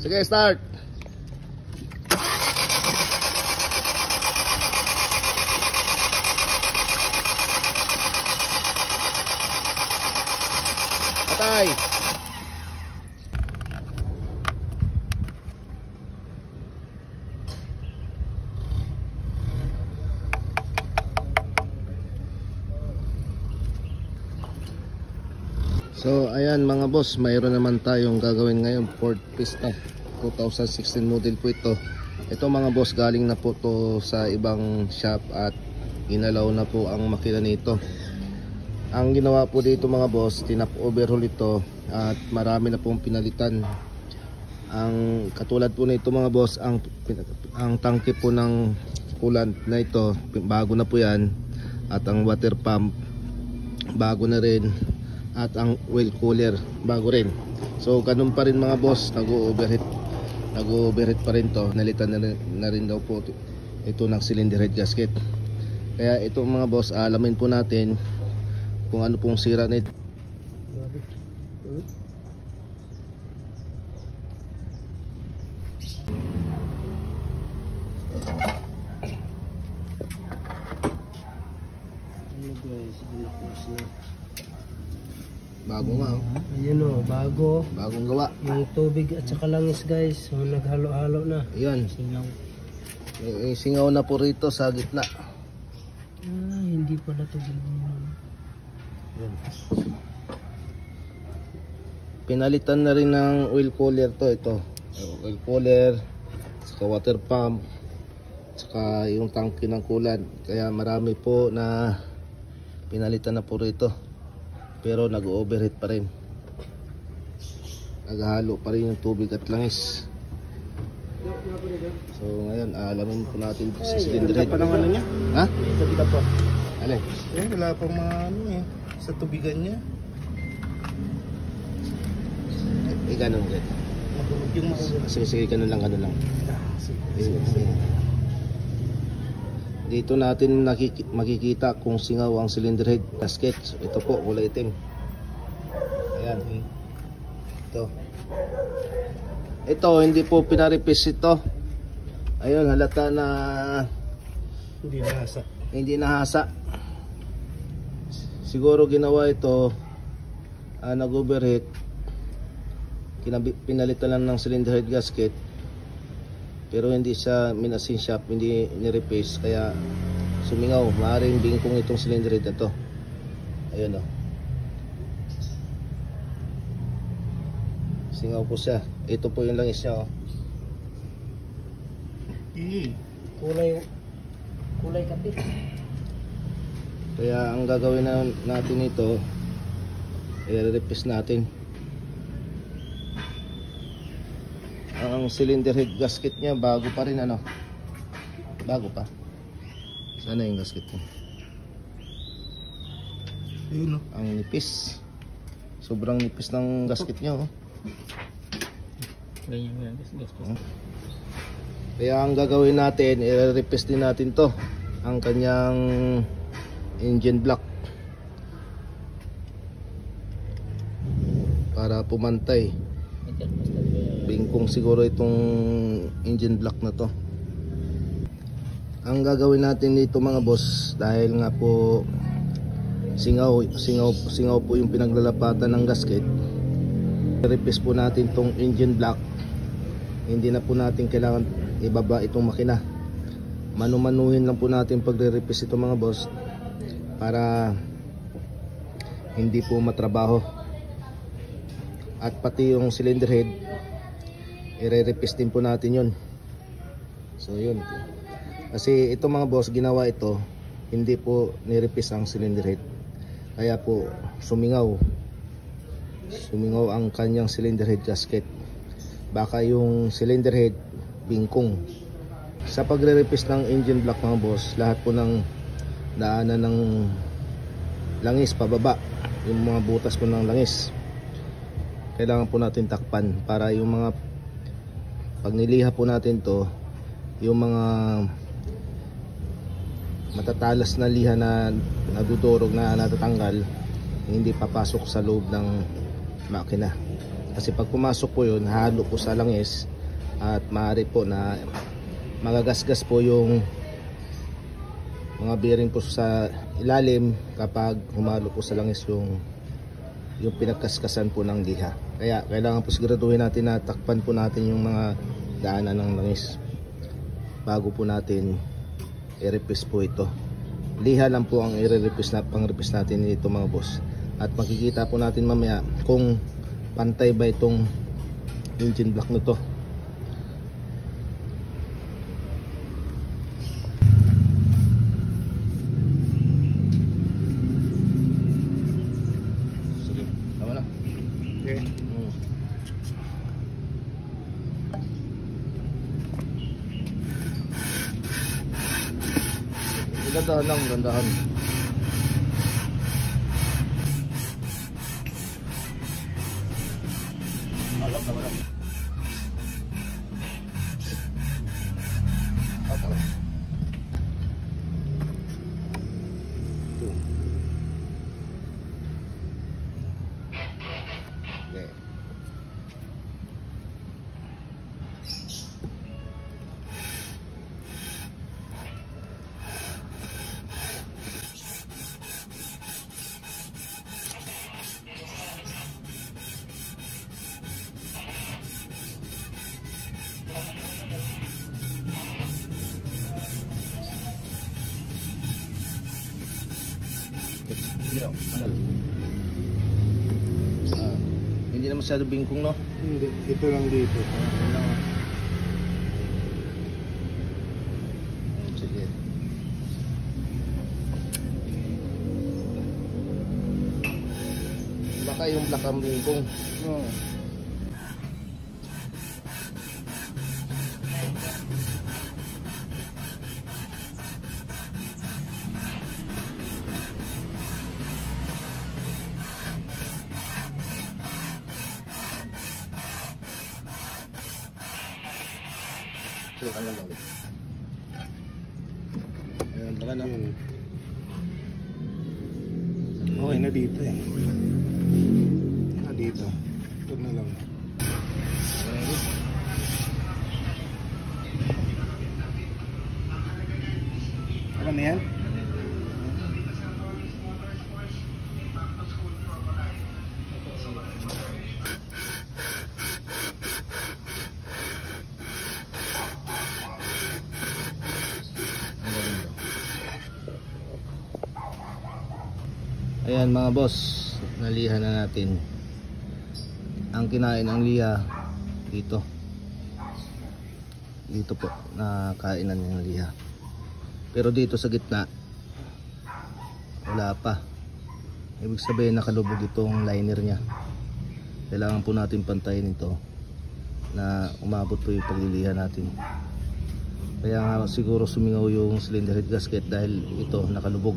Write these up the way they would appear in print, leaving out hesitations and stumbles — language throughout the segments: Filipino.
Sige, start. Patay. So ayan mga boss, mayroon naman tayong gagawin ngayon. Ford Fiesta 2016 model po ito. Ito mga boss, galing na po to sa ibang shop at inalaw na po ang makina nito. Ang ginawa po dito mga boss, tinap overhaul ito at marami na pong pinalitan. Ang katulad po nito mga boss, ang tangke po ng coolant na ito bago na po yan, at ang water pump bago na rin, at ang oil cooler bago rin. So ganun pa rin mga boss, nag-overheat pa rin to. Nalitan na rin daw po ito ng cylinder head gasket. Kaya ito mga boss, alamin po natin kung ano pong sira nito. Bago nga oh. Ayun o, bagong gawa. Yung tubig at saka langis guys, so naghalo-halo na. Ayan, Singaw. may singaw na po rito sa gitna. Hindi pala tubig. Ayan. Pinalitan na rin ng oil cooler to. Ito oil cooler, saka water pump, saka yung tangke ng coolant. Kaya marami po na pinalitan na po rito. Pero nag-overheat pa rin, naghalo pa rin yung tubig at langis. So ngayon alamin po natin sa cylinder head. Wala pa ng ano niya? Ha? Wala pa. Alin? Wala pang mga ano eh, sa tubigan niya. Ganun ulit. Mahulog yung mahulog. Sige, ganun lang. Dito natin makikita kung singaw ang cylinder head gasket. Ito po, kulay itim. Ayan. Ito hindi po pinarepis ito. Ayun, halata na hindi nahasa. Siguro ginawa ito nag-overheat. Pinalitan lang ng cylinder head gasket. Pero hindi siya minasin shop, hindi nirepase, kaya sumingaw. Maaaring bingkong itong cylinder head na to. Ayun o. Singaw po siya. Ito po yung langis niya o. Kulay kape. Kaya ang gagawin natin ito, i-repase natin. Ang cylinder head gasket niya bago pa rin ano. Bago pa. Sana yung gasket niya. Ayun o. Ang nipis. Sobrang nipis ng gasket niya oh. Ganyan gasket. Kaya ang gagawin natin, i-repaste din natin to, ang kanyang engine block, para pumantay. Bingkong siguro itong engine block na to. Ang gagawin natin dito mga boss, dahil nga po singaw po yung pinaglalapatan ng gasket, i-repaste po natin itong engine block. Hindi na po natin kailangan ibaba itong makina. Manumanuhin lang po natin pagre-repaste ito mga boss, para hindi po matrabaho. At pati yung cylinder head, i-repaste din po natin yun. So yun, kasi ito mga boss, ginawa ito, hindi po ni-repaste ang cylinder head, kaya po sumingaw ang kanyang cylinder head gasket. Baka yung cylinder head bingkong. Sa pagre-repaste ng engine block mga boss, lahat po ng daanan ng langis pababa, yung mga butas po ng langis, kailangan po natin takpan, para yung mga pag niliha po natin to, yung mga matatalas na liha na nadudurog na natatanggal, hindi papasok sa loob ng makina. Kasi pag pumasok po yun, halo po sa langis at maaari po na magagasgas po yung mga bearing po sa ilalim kapag humalo po sa langis yung pinagkaskasan po ng liha. Kaya kailangan po siguraduhin natin na takpan po natin yung mga daanan ng langis bago po natin i-replace po ito. Liha lang po ang i-replace na pang-replace natin dito mga boss. At makikita po natin mamaya kung pantay ba itong engine block na to. Sige, tama na. Okay. Gandahan lang, gandahan. Malap na malap. Okay. Hindi na masyado bingkong, no? Hindi, ito lang dito. Sige. Baka yung black ang bingkong. Oo. Sige, tanggal lang ulit. Ayan, baka na. Okay na dito eh. Na dito. Ito na lang. Ano na yan? Ayan mga boss, nalihan na natin. Ang kinain ng liha dito. Dito po, nakainan ng liha. Pero dito sa gitna, wala pa. Ibig sabihin nakalubog itong liner nya. Kailangan po natin pantayin ito na umabot po yung pagliliha natin. Kaya nga siguro sumingaw yung cylinder head gasket dahil ito nakalubog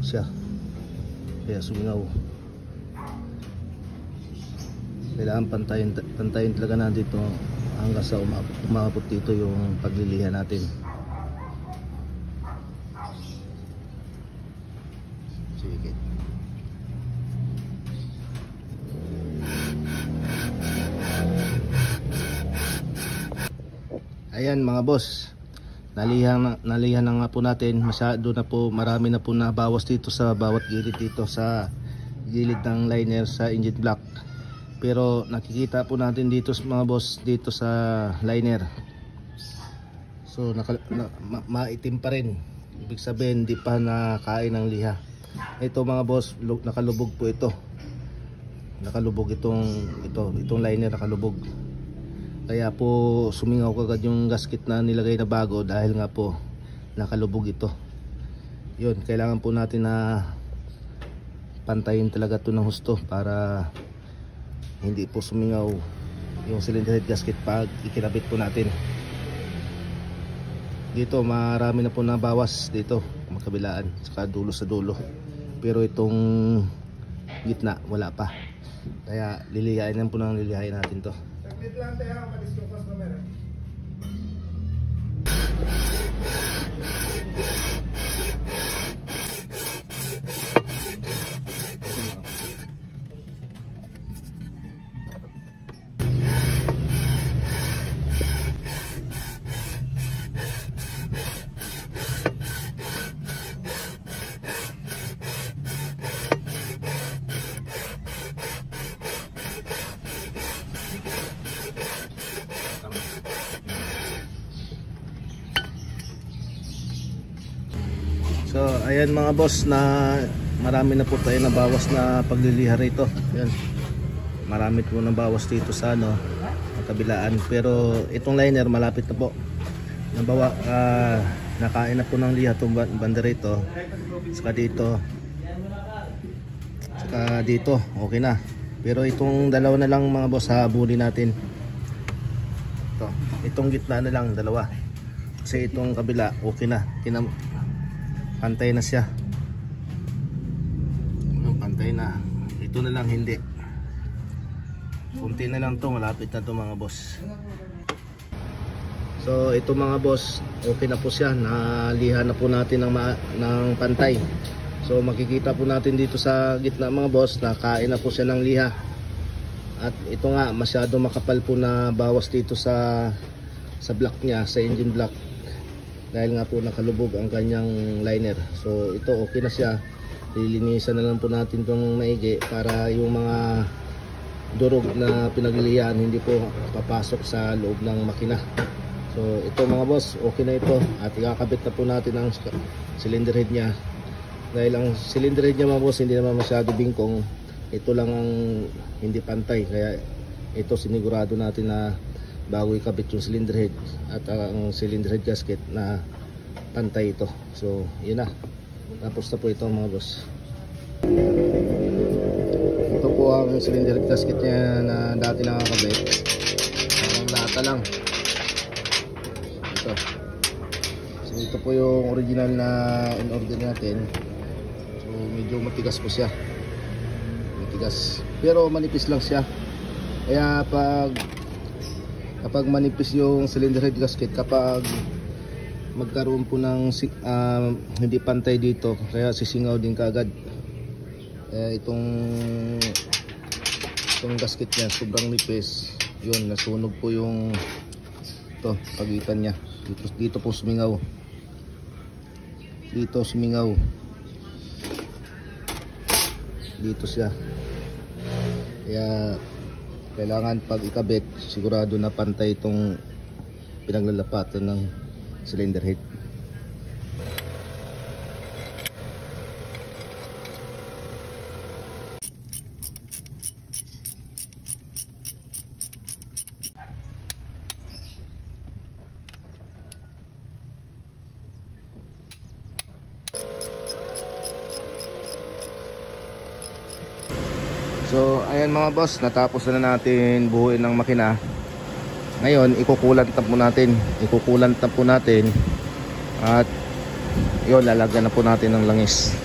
siya, kaya sumingaw. Kailangan pantayin talaga natin dito hanggang sa umabot dito yung pagliliha natin. Sige. Ayan mga boss, nalihan na nga po natin. Masyado na po, marami na po nabawas dito sa bawat gilid, dito sa gilid ng liner sa engine block. Pero nakikita po natin dito mga boss, dito sa liner, so maitim pa rin. Ibig sabihin hindi pa nakain ng liha. Ito mga boss, nakalubog po ito. Nakalubog itong liner, nakalubog. Kaya po sumingaw kagad yung gasket na nilagay na bago dahil nga po nakalubog ito. Yun, kailangan po natin na pantayin talaga ito ng husto para hindi po sumingaw yung cylinder head gasket pag ikinabit po natin. Dito marami na po nabawas dito, magkabilaan, saka dulo sa dulo. Pero itong gitna wala pa. Kaya lilihain po nang lilihain natin to. Saglit lang tayo, malis yung customer. So ayan mga boss, na marami na po tayo nabawas na pagliliha rito. Ayan. Marami po nabawas dito sa ano, kabilaan. Pero itong liner malapit na po. Nakain na po ng liha itong banda rito. Saka dito. Saka dito, okay na. Pero itong dalawa na lang mga boss, habulin natin. Itong gitna na lang, dalawa. Kasi itong kabila, okay na. Pantay na siya. Pantay na. Ito na lang hindi. Kunti na lang to, malapit na to mga boss. So ito mga boss, okay na po siya. Naliha na po natin ng pantay. So makikita po natin dito sa gitna mga boss, nakain na po siya ng liha. At ito nga, masyado makapal po na bawas dito sa block niya, sa engine block. Dahil nga po nakalubog ang kanyang liner. So ito okay na siya. Lilinisan na lang po natin itong maigi para yung mga durog na pinaglilihan hindi po papasok sa loob ng makina. So ito mga boss, okay na ito. At ikakabit na po natin ang cylinder head niya. Dahil ang cylinder head niya mga boss hindi naman masyado bingkong. Ito lang ang hindi pantay. Kaya ito sinigurado natin na bago ikabit yung cylinder head at ang cylinder head gasket na pantay ito. So yun na, tapos na po ito mga boss. Ito po ang cylinder head gasket niya na dati nakakabit. Ang lata lang ito. So ito po yung original na in order natin. So medyo matigas po siya, matigas pero manipis lang siya. Kaya kapag manipis yung cylinder head gasket, kapag magkaroon po ng hindi pantay dito, kaya sisingaw din kaagad. Kaya itong gasket niya sobrang nipis, yun, nasunog po yung pagitan niya. Dito po sumingaw, dito siya. Kaya kailangan pag ikabit, sigurado na pantay itong pinaglalapatan ng cylinder head. So ayan mga boss, natapos na natin buuin ng makina. Ngayon ikukulant na po natin at yun, lalagyan na po natin ng langis.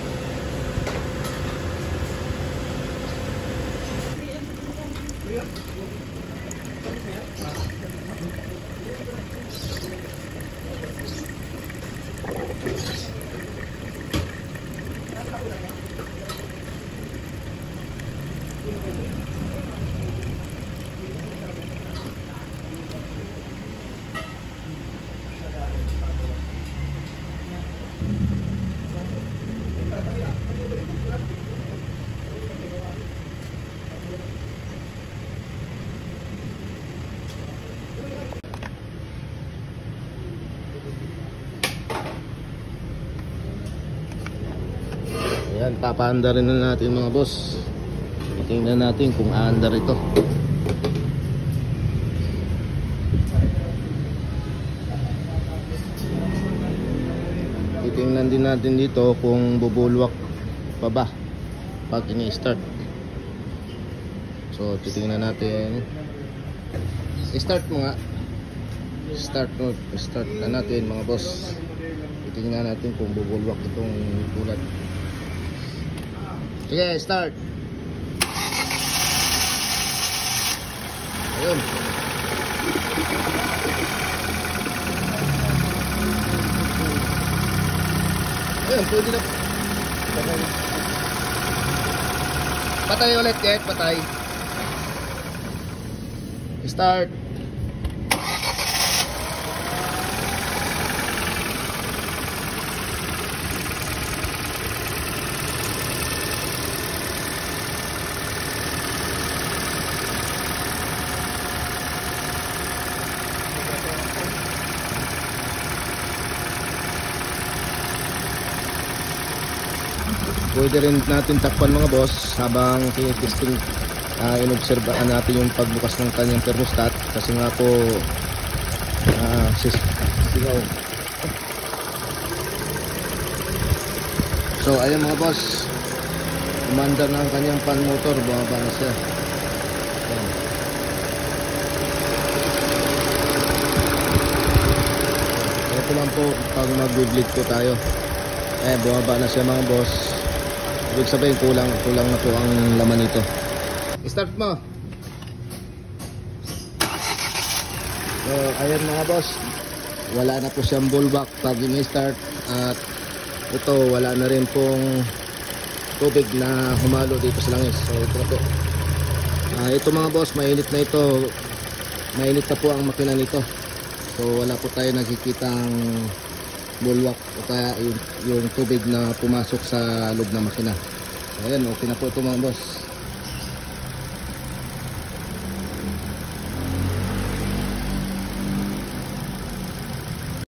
Ayan, papaandarin na natin mga boss. Tingnan natin kung aandar ito. Titingnan din natin dito kung bubulwak pa ba pag ini-start. So titingnan natin. I-start mo nga. Start na natin mga boss. Titingnan natin kung bubulwak itong bulat. Sige, start. Ayun. Ayun, pwede na. Patay ulit, Jet. Patay. Start. Pwede rin natin takpan mga boss habang tinitesting, inobserbahan natin yung pagbukas ng kanyang thermostat kasi nga po singaw. So ayun mga boss, umandar na ang kanyang fan motor, bumaba na siya. Ayan. Ito lang po pag mag-bleed po tayo. Bumaba na siya mga boss. Ibig sabihin kulang na po ang laman nito. Start mo. So ayan mga boss, wala na po siyang bullback pag ini-start, at ito wala na rin pong tubig na humalo dito sa langis. So ito na po. Ito mga boss, mainit na ito. Mainit na po ang makina nito. So wala po tayo nakikitang bulwak o kaya yung tubig na pumasok sa loob ng makina. So ayan, okay na po ito mga boss.